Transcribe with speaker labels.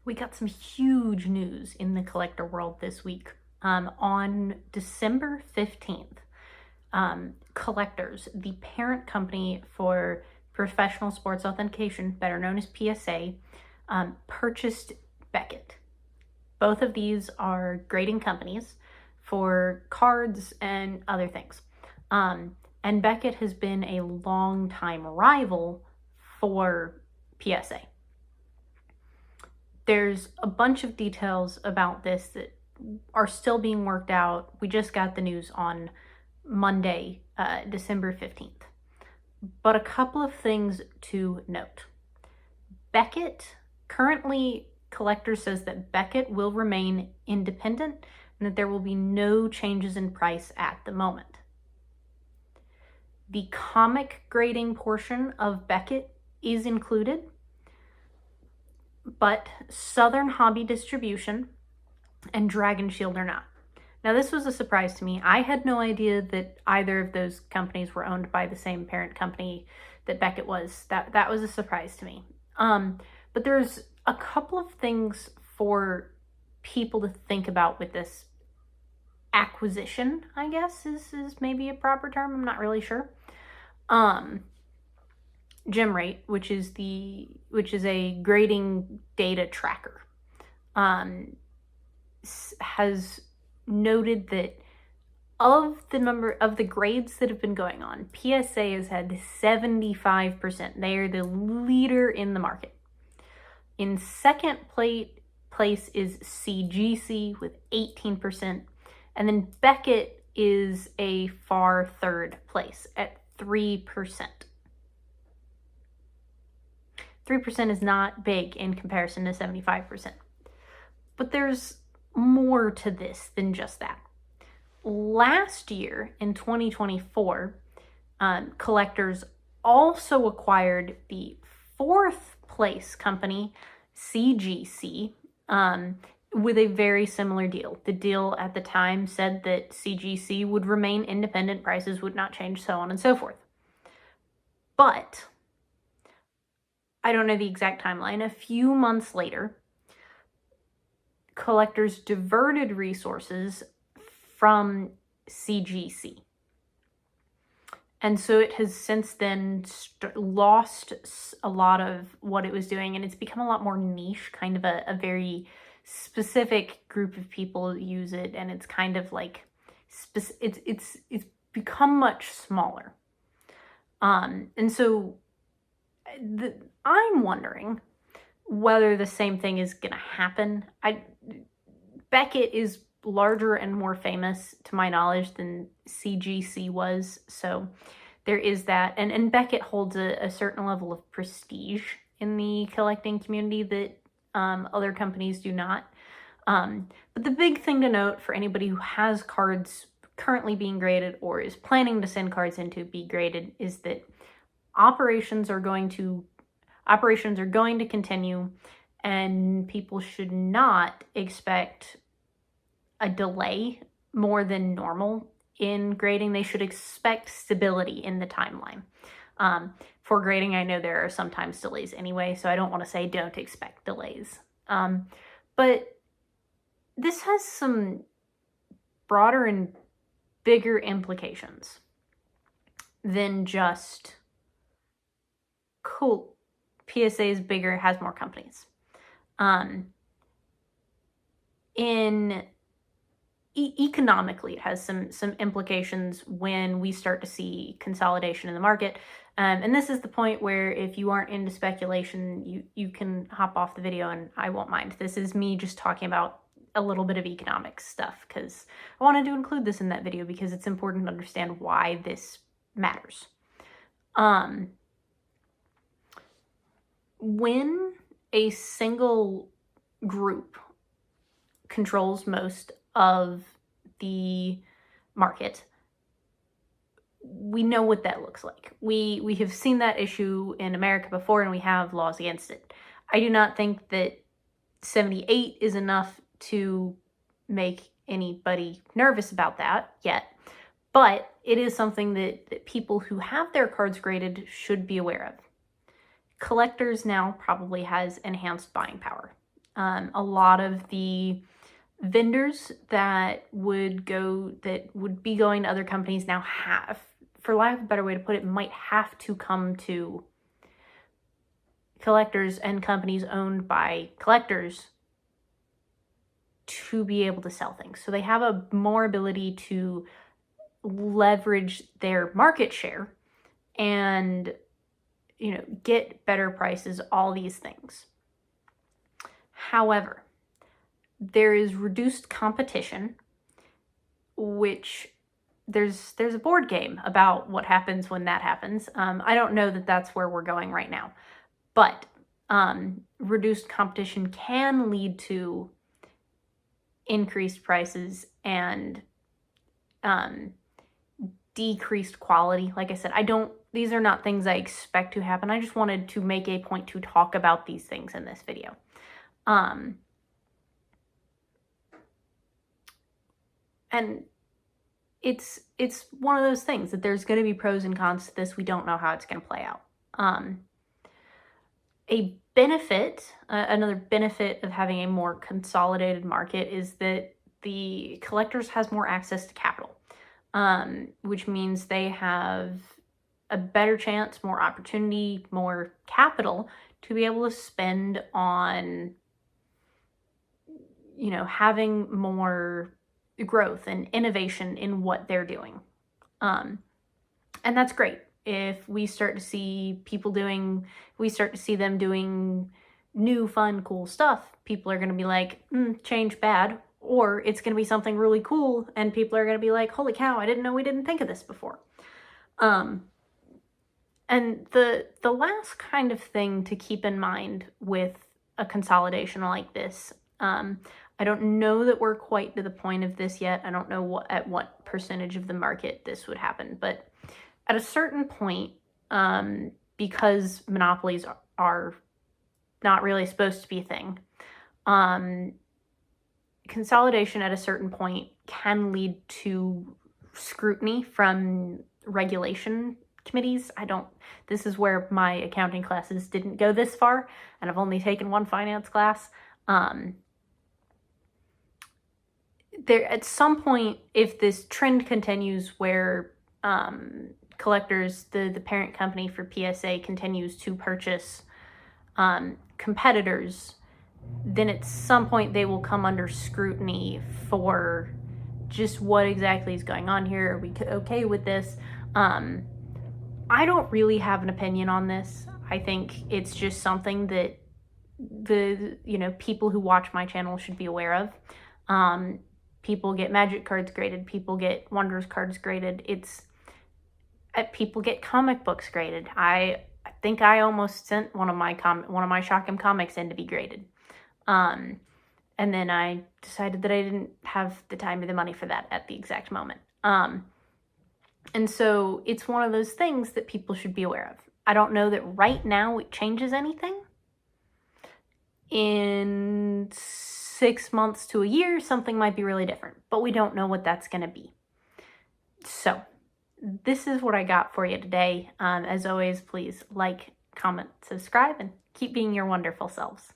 Speaker 1: We got some huge news in the collector world this week. On December 15th, Collectors, the parent company for professional sports authentication, better known as PSA, purchased Beckett. Both of these are grading companies for cards and other things. And Beckett has been a long-time rival for PSA. There's a bunch of details about this that are still being worked out. We just got the news on Monday, December 15th. But a couple of things to note. Beckett, currently Collectors says that Beckett will remain independent and that there will be no changes in price at the moment. The comic grading portion of Beckett is included, but Southern Hobby Distribution and Dragon Shield are not. Now, this was a surprise to me. I had no idea that either of those companies were owned by the same parent company that Beckett was. That was a surprise to me. But there's a couple of things for people to think about with this acquisition, I guess is maybe a proper term. I'm not really sure. GemRate, which is a grading data tracker, has noted that of the number of the grades that have been going on, PSA has had 75%. They are the leader in the market. In second place is CGC with 18%, and then Beckett is a far third place at 3%. 3% is not big in comparison to 75%. But there's more to this than just that. Last year, in 2024, Collectors also acquired the fourth place company, CGC, with a very similar deal. The deal at the time said that CGC would remain independent, prices would not change, so on and so forth. But I don't know the exact timeline. A few months later, Collectors diverted resources from CGC. And so it has since then lost a lot of what it was doing, and it's become a lot more niche, kind of a very specific group of people use it, and it's kind of like, it's become much smaller. And so I'm wondering whether the same thing is going to happen. Beckett is larger and more famous, to my knowledge, than CGC was, so there is that. And Beckett holds a certain level of prestige in the collecting community that other companies do not. But the big thing to note for anybody who has cards currently being graded or is planning to send cards in to be graded is that operations are going to continue, and people should not expect a delay more than normal in grading. They should expect stability in the timeline. For grading, I know there are sometimes delays anyway, so I don't want to say don't expect delays. But this has some broader and bigger implications than just, cool, PSA is bigger, has more companies. Economically, it has some implications when we start to see consolidation in the market. And this is the point where if you aren't into speculation, you can hop off the video and I won't mind. This is me just talking about a little bit of economic stuff because I wanted to include this in that video because it's important to understand why this matters. When a single group controls most of the market, we know what that looks like. We have seen that issue in America before, and we have laws against it. I do not think that 78 is enough to make anybody nervous about that yet, but it is something that people who have their cards graded should be aware of. Collectors now probably has enhanced buying power. A lot of the vendors that would be going to other companies now have, for lack of a better way to put it, might have to come to collectors and companies owned by collectors to be able to sell things. So they have a more ability to leverage their market share and, get better prices, all these things. However, there is reduced competition, which there's a board game about what happens when that happens. I don't know that that's where we're going right now, but reduced competition can lead to increased prices and decreased quality. Like I said, these are not things I expect to happen. I just wanted to make a point to talk about these things in this video. And it's one of those things that there's going to be pros and cons to this. We don't know how it's going to play out. Another benefit of having a more consolidated market is that the collectors has more access to capital, which means they have a better chance, more opportunity, more capital to be able to spend on, having more growth and innovation in what they're doing. And that's great. If we start to see them doing new, fun, cool stuff, people are going to be like, change bad, or it's going to be something really cool, and people are going to be like, holy cow, I didn't know we didn't think of this before. And the last kind of thing to keep in mind with a consolidation like this, I don't know that we're quite to the point of this yet. I don't know at what percentage of the market this would happen, but at a certain point, because monopolies are not really supposed to be a thing, consolidation at a certain point can lead to scrutiny from regulation committees. This is where my accounting classes didn't go this far, and I've only taken one finance class. There, at some point, if this trend continues where collectors, the parent company for PSA, continues to purchase competitors, then at some point they will come under scrutiny for just what exactly is going on here. Are we okay with this? I don't really have an opinion on this. I think it's just something that the people who watch my channel should be aware of. People get Magic cards graded. People get Wonders cards graded. People get comic books graded. I think I almost sent one of my Shock 'Em comics in to be graded. And then I decided that I didn't have the time or the money for that at the exact moment. And so it's one of those things that people should be aware of. I don't know that right now it changes anything. In 6 months to a year, something might be really different, but we don't know what that's going to be. So this is what I got for you today. As always, please like, comment, subscribe, and keep being your wonderful selves.